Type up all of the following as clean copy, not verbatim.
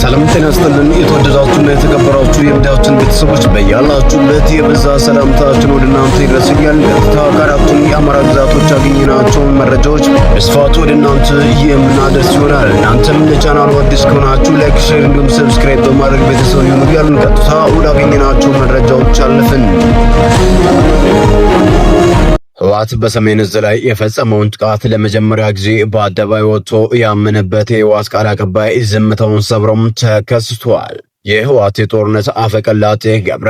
ሰላም ጤና ይስጥልን። የተወደዳችሁና የተከበራችሁ የሚዲያችን ቤተሰቦች በያላችሁበት የበዛ ሰላምታችን ወደ እናንተ ይድረስ እያልን ቀጥታ ከአራቱም የአማራ ግዛቶች ያገኘናቸውን መረጃዎች በስፋት ወደ እናንተ የምናደርስ ይሆናል። እናንተም ለቻናሉ አዲስ ከሆናችሁ ላይክ፣ ሼር እንዲሁም ሰብስክራይብ በማድረግ ቤተሰብ ይሁኑ እያልን ቀጥታ ወዳገኘናቸው መረጃዎች አለፍን። ህወሓት በሰሜን ዕዝ ላይ የፈጸመውን ጥቃት ለመጀመሪያ ጊዜ በአደባባይ ወጥቶ ያመነበት የህወሓት ቃል አቀባይ ዝምታውን ሰብሮም ተከስቷል። የህወሓት የጦርነት አፈቀላጤ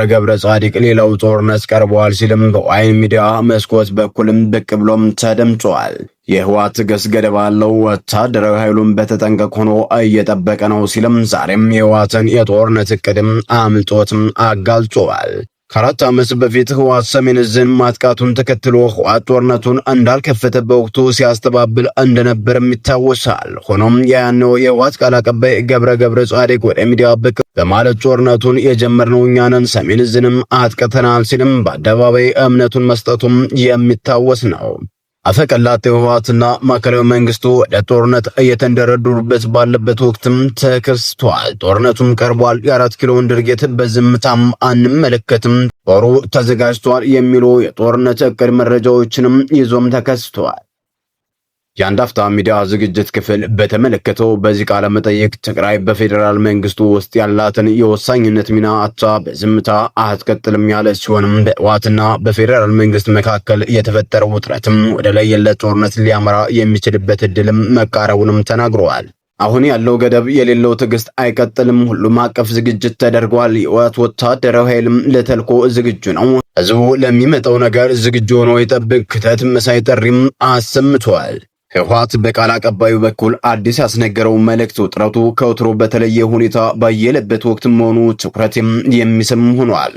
ገብረ ጻዲቅ ሌላው ጦርነት ቀርቧል ሲልም በዋይን ሚዲያ መስኮት በኩልም ብቅ ብሎም ተደምጧል። የህወሓት ትዕግስት ገደብ አለው፣ ወታደራዊ ኃይሉን በተጠንቀቅ ሆኖ እየጠበቀ ነው ሲልም ዛሬም የህወሓትን የጦርነት እቅድም አምልጦትም አጋልጧል። ከአራት ዓመት በፊት ህወሓት ሰሜን ዕዝን ማጥቃቱን ተከትሎ ህወሓት ጦርነቱን እንዳልከፈተ በወቅቱ ሲያስተባብል እንደነበርም ይታወሳል። ሆኖም ያኔው የህወሓት ቃል አቀባይ ገብረ ጻዲቅ ወደ ሚዲያ ብቅ በማለት ጦርነቱን የጀመርነው እኛ ነን፣ ሰሜን ዕዝንም አጥቅተናል ሲልም በአደባባይ እምነቱን መስጠቱም የሚታወስ ነው። አፈቀላጤው ህወሓትና ማዕከላዊ መንግስቱ ወደ ጦርነት እየተንደረደሩበት ባለበት ወቅትም ተከስቷል። ጦርነቱም ቀርቧል፣ የአራት ኪሎን ድርጊት በዝምታም አንመለከትም፣ ጦሩ ተዘጋጅቷል የሚሉ የጦርነት እቅድ መረጃዎችንም ይዞም ተከስቷል። የአንድ አፍታ ሚዲያ ዝግጅት ክፍል በተመለከተው በዚህ ቃለ መጠይቅ ትግራይ በፌዴራል መንግስቱ ውስጥ ያላትን የወሳኝነት ሚና አታ በዝምታ አትቀጥልም ያለ ሲሆንም በህወሓትና በፌዴራል መንግስት መካከል የተፈጠረው ውጥረትም ወደ ለየለት ጦርነት ሊያመራ የሚችልበት እድልም መቃረቡንም ተናግረዋል። አሁን ያለው ገደብ የሌለው ትዕግስት አይቀጥልም። ሁሉም አቀፍ ዝግጅት ተደርጓል። የህወሓት ወታደራዊ ኃይልም ለተልኮ ዝግጁ ነው። ህዝቡ ለሚመጣው ነገር ዝግጁ ሆኖ ይጠብቅ። ክተት መሳይ ጥሪም አሰምቷል። ህወሓት በቃል አቀባዩ በኩል አዲስ ያስነገረው መልእክት ውጥረቱ ከወትሮ በተለየ ሁኔታ ባየለበት ወቅት መሆኑ ትኩረትም የሚስብ ሆኗል።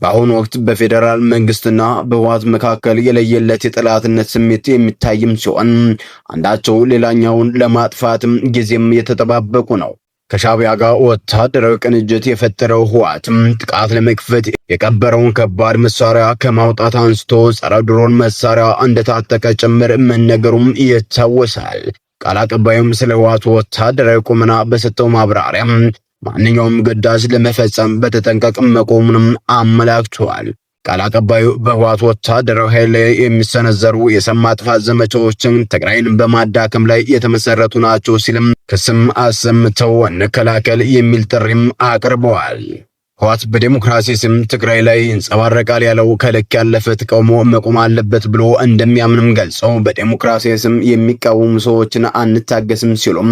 በአሁኑ ወቅት በፌዴራል መንግስትና በህወሓት መካከል የለየለት የጠላትነት ስሜት የሚታይም ሲሆን አንዳቸው ሌላኛውን ለማጥፋትም ጊዜም የተጠባበቁ ነው። ከሻዕቢያ ጋር ወታደራዊ ቅንጅት የፈጠረው ህወሓትም ጥቃት ለመክፈት የቀበረውን ከባድ መሳሪያ ከማውጣት አንስቶ ጸረ ድሮን መሳሪያ እንደታጠቀ ጭምር መነገሩም ይታወሳል። ቃል አቀባዩም ስለ ህወሓት ወታደራዊ ቁመና በሰጠው ማብራሪያ ማንኛውም ግዳጅ ለመፈጸም በተጠንቀቅ መቆሙንም አመላክቷል። ቃል አቀባዩ በህወሓት ወታደራዊ ኃይል ላይ የሚሰነዘሩ የስም ማጥፋት ዘመቻዎችን ትግራይን በማዳከም ላይ የተመሰረቱ ናቸው ሲልም ክስም አሰምተው እንከላከል የሚል ጥሪም አቅርበዋል። ህወሓት በዲሞክራሲ ስም ትግራይ ላይ ይንጸባረቃል ያለው ከልክ ያለፈ ተቃውሞ መቆም አለበት ብሎ እንደሚያምንም ገልጸው በዲሞክራሲ ስም የሚቃወሙ ሰዎችን አንታገስም ሲሉም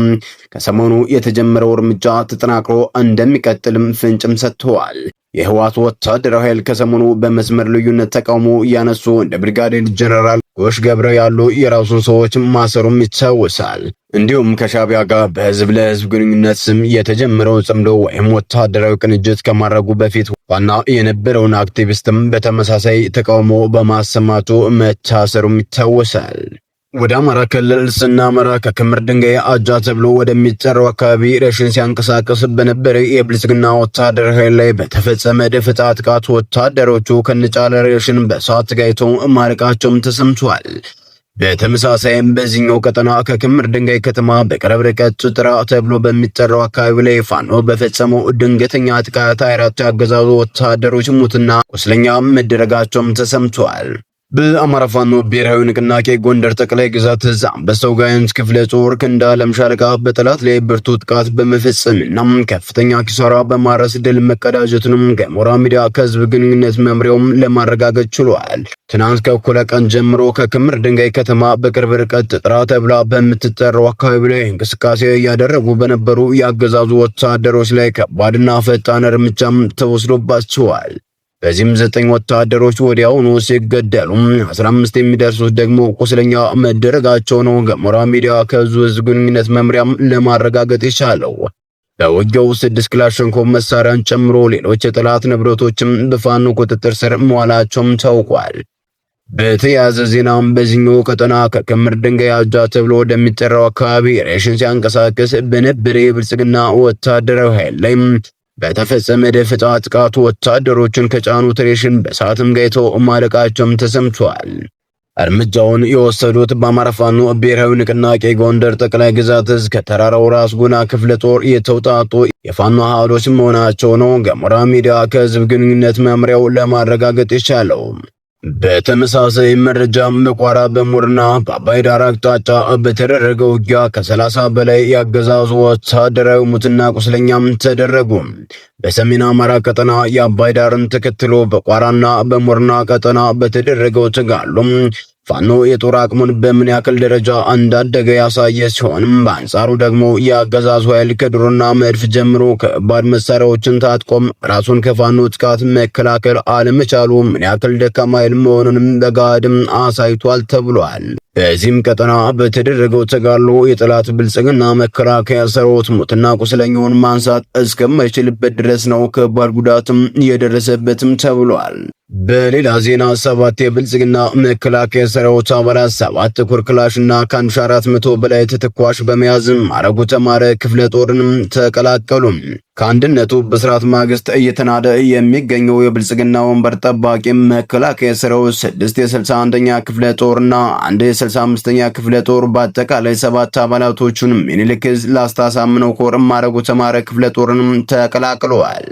ከሰሞኑ የተጀመረው እርምጃ ተጠናክሮ እንደሚቀጥልም ፍንጭም ሰጥተዋል። የህወሓት ወታደራዊ ኃይል ከሰሞኑ በመስመር ልዩነት ተቃውሞ እያነሱ እንደ ብርጋዴር ጀነራል ጎሽ ገብረ ያሉ የራሱን ሰዎች ማሰሩም ይታወሳል። እንዲሁም ከሻዕቢያ ጋር በህዝብ ለህዝብ ግንኙነት ስም የተጀመረው ጽምዶ ወይም ወታደራዊ ቅንጅት ከማድረጉ በፊት ዋና የነበረውን አክቲቪስትም በተመሳሳይ ተቃውሞ በማሰማቱ መታሰሩም ይታወሳል። ወደ አማራ ክልል ስናመራ ከክምር ድንጋይ አጃ ተብሎ ወደሚጠራው አካባቢ ረሽን ሲያንቀሳቀስ በነበረ የብልጽግና ወታደራዊ ኃይል ላይ በተፈጸመ ደፈጣ ጥቃት ወታደሮቹ ከነጫለ ረሽን በእሳት ጋይተው ማለቃቸውም ተሰምቷል። በተመሳሳይም በዚህኛው ቀጠና ከክምር ድንጋይ ከተማ በቅርብ ርቀት ጭጥራ ተብሎ በሚጠራው አካባቢ ላይ ፋኖ በፈጸመው ድንገተኛ ጥቃት 4 ያገዛዙ ወታደሮች ሙትና ቁስለኛ መደረጋቸውም ተሰምቷል። በአማራ ፋኖ ብሔራዊ ንቅናቄ ጎንደር ጠቅላይ ግዛት እዝ አንበሳው ጋይንት ክፍለ ጦር ክንዳ ዓለም ሻለቃ በጠላት ላይ ብርቱ ጥቃት በመፈጸምና ከፍተኛ ኪሳራ በማድረስ ድል መቀዳጀቱንም ገሞራ ሚዲያ ከህዝብ ግንኙነት መምሪያውም ለማረጋገጥ ችሏል። ትናንት ከእኩለ ቀን ጀምሮ ከክምር ድንጋይ ከተማ በቅርብ ርቀት ጥራ ተብላ በምትጠራው አካባቢ ላይ እንቅስቃሴ እያደረጉ በነበሩ የአገዛዙ ወታደሮች ላይ ከባድና ፈጣን እርምጃም ተወስዶባቸዋል። በዚህም 9 ወታደሮች ወዲያውኑ ሲገደሉ 15 የሚደርሱት ደግሞ ቁስለኛ መደረጋቸው ነው ገሞራ ሚዲያ ከዙ ህዝብ ግንኙነት መምሪያም ለማረጋገጥ የቻለው። በውጊያው 6 ክላሽንኮቭ መሳሪያን ጨምሮ ሌሎች የጠላት ንብረቶችም በፋኖ ቁጥጥር ስር መዋላቸውም ታውቋል። በተያያዘ ዜናም በዚህኛው ቀጠና ከክምር ድንጋይ አጃ ተብሎ ወደሚጠራው አካባቢ ሬሽን ሲያንቀሳቀስ በነበረ የብልጽግና ወታደራዊ ኃይል ላይ በተፈጸመ ደፈጣ ጥቃት ወታደሮችን ከጫኑት ሬሽን በእሳትም ጋይተው ማለቃቸውም ተሰምቷል። እርምጃውን የወሰዱት በአማራ ፋኖ ብሔራዊ ንቅናቄ ጎንደር ጠቅላይ ግዛት እዝ ከተራራው ራስ ጉና ክፍለ ጦር የተውጣጡ የፋኖ አሃዶች መሆናቸው ነው ገሞራ ሚዲያ ከህዝብ ግንኙነት መምሪያው ለማረጋገጥ የቻለው። በተመሳሳይ መረጃ በቋራ በሙርና በአባይ ዳር አቅጣጫ በተደረገው ውጊያ ከ30 በላይ ያገዛዙ ወታደራዊ ሙትና ቁስለኛም ተደረጉ። በሰሜን አማራ ቀጠና የአባይ ዳርን ተከትሎ በቋራና በሙርና ቀጠና በተደረገው ተጋድሎ ፋኖ የጦር አቅሙን በምን ያክል ደረጃ እንዳደገ ያሳየ ሲሆንም በአንጻሩ ደግሞ የአገዛዙ ኃይል ከድሮና መድፍ ጀምሮ ከባድ መሳሪያዎችን ታጥቆም ራሱን ከፋኖ ጥቃት መከላከል አለመቻሉ ምን ያክል ደካማ ኃይል መሆኑንም በጋድም አሳይቷል ተብሏል። በዚህም ቀጠና በተደረገው ተጋድሎ የጠላት ብልጽግና መከላከያ ሰራዊት ሙትና ቁስለኛውን ማንሳት እስከማይችልበት ድረስ ነው ከባድ ጉዳትም እየደረሰበትም ተብሏል። በሌላ ዜና 7 የብልጽግና መከላከያ ሰራዊት አባላት 7 ጥቁር ክላሽና ከ1400 በላይ ተተኳሽ በመያዝ ማረጉ ተማረ ክፍለ ጦርንም ተቀላቀሉ። ከአንድነቱ በስርዓት ማግስት እየተናደ የሚገኘው የብልጽግና ወንበር ጠባቂ መከላከያ ሰራዊት 6 የ61ኛ ክፍለ ጦርና 1 የ65ኛ ክፍለ ጦር በአጠቃላይ 7 አባላቶቹን ሚኒልክ ዕዝ ላስታ ሳምነው ኮር ማረጉ ተማረ ክፍለ ጦርንም ተቀላቅለዋል።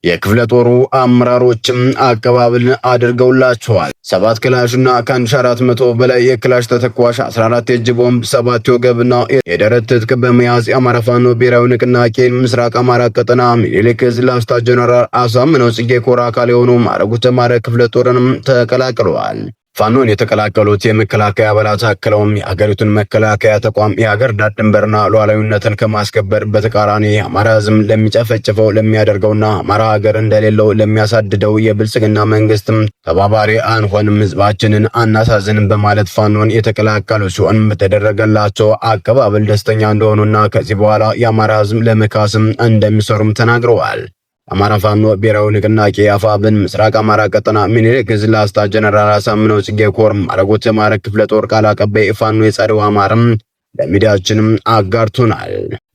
የክፍለ ጦሩ አመራሮችም አቀባበል አድርገውላቸዋል። 7 ክላሽና ከ1400 በላይ የክላሽ ተተኳሽ፣ 14 የእጅ ቦምብ፣ 7 የወገብና የደረት ትጥቅ በመያዝ የአማራ ፋኖ ብሔራዊ ንቅናቄ ምስራቅ አማራ ቀጠና ሚኒልክ ዕዝ ላስታ ጀነራል አሳምነው ጽጌ ኮር አካል የሆኑ ማረጉ ተማረ ክፍለ ጦርንም ተቀላቅለዋል። ፋኖን የተቀላቀሉት የመከላከያ አባላት አክለውም የሀገሪቱን መከላከያ ተቋም የሀገር ዳር ድንበርና ሉዓላዊነትን ከማስከበር በተቃራኒ አማራ ሕዝብ ለሚጨፈጭፈው ለሚያደርገውና አማራ ሀገር እንደሌለው ለሚያሳድደው የብልጽግና መንግስትም ተባባሪ አንሆንም፣ ሕዝባችንን አናሳዝንም በማለት ፋኖን የተቀላቀሉ ሲሆን በተደረገላቸው አቀባበል ደስተኛ እንደሆኑና ከዚህ በኋላ የአማራ ሕዝብ ለመካስም እንደሚሰሩም ተናግረዋል። አማራ ፋኖ ብሔራዊ ንቅናቄ አፋብን ምስራቅ አማራ ቀጠና ሚኒልክ ዕዝ ላስታ ጀነራል አሳምነው ጽጌ ኮር ማረጉ ተማረ ክፍለ ጦር ቃል አቀባይ ፋኖ የጸደው አማረም ለሚዲያችንም አጋርቶናል።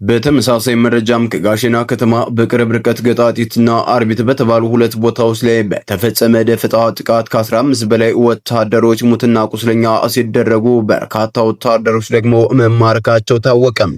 በተመሳሳይ መረጃም ከጋሽና ከተማ በቅርብ ርቀት ገጣጢትና አርቢት በተባሉ 2 ቦታዎች ላይ በተፈጸመ ደፈጣ ጥቃት ከ15 በላይ ወታደሮች ሙትና ቁስለኛ ሲደረጉ በርካታ ወታደሮች ደግሞ መማረካቸው ታወቀም።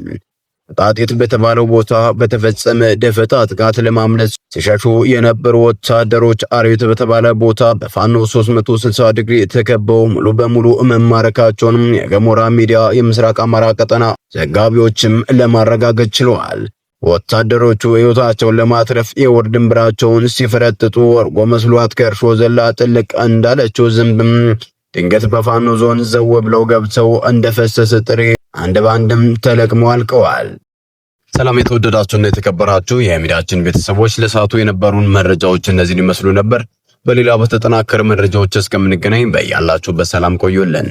ጣጤት በተባለው ቦታ በተፈጸመ ደፈጣ ጥቃት ለማምለጥ ሲሸሹ የነበሩ ወታደሮች አርቢት በተባለ ቦታ በፋኖ 360 ዲግሪ ተከበው ሙሉ በሙሉ መማረካቸውን የገሞራ ሚዲያ የምስራቅ አማራ ቀጠና ዘጋቢዎችም ለማረጋገጥ ችለዋል። ወታደሮቹ ሕይወታቸውን ለማትረፍ የወር ድንብራቸውን ሲፈረጥጡ ወርጎ መስሏት ከእርሾ ዘላ ጥልቅ እንዳለችው ዝንብም ድንገት በፋኖ ዞን ዘው ብለው ገብተው እንደፈሰሰ ጥሬ አንድ ባንድም ተለቅመው አልቀዋል። ሰላም የተወደዳችሁና የተከበራችሁ የሚዲያችን ቤተሰቦች ለሰዓቱ የነበሩን መረጃዎች እነዚህን ይመስሉ ነበር። በሌላ በተጠናከረ መረጃዎች እስከምንገናኝ በያላችሁበት ሰላም ቆዩልን።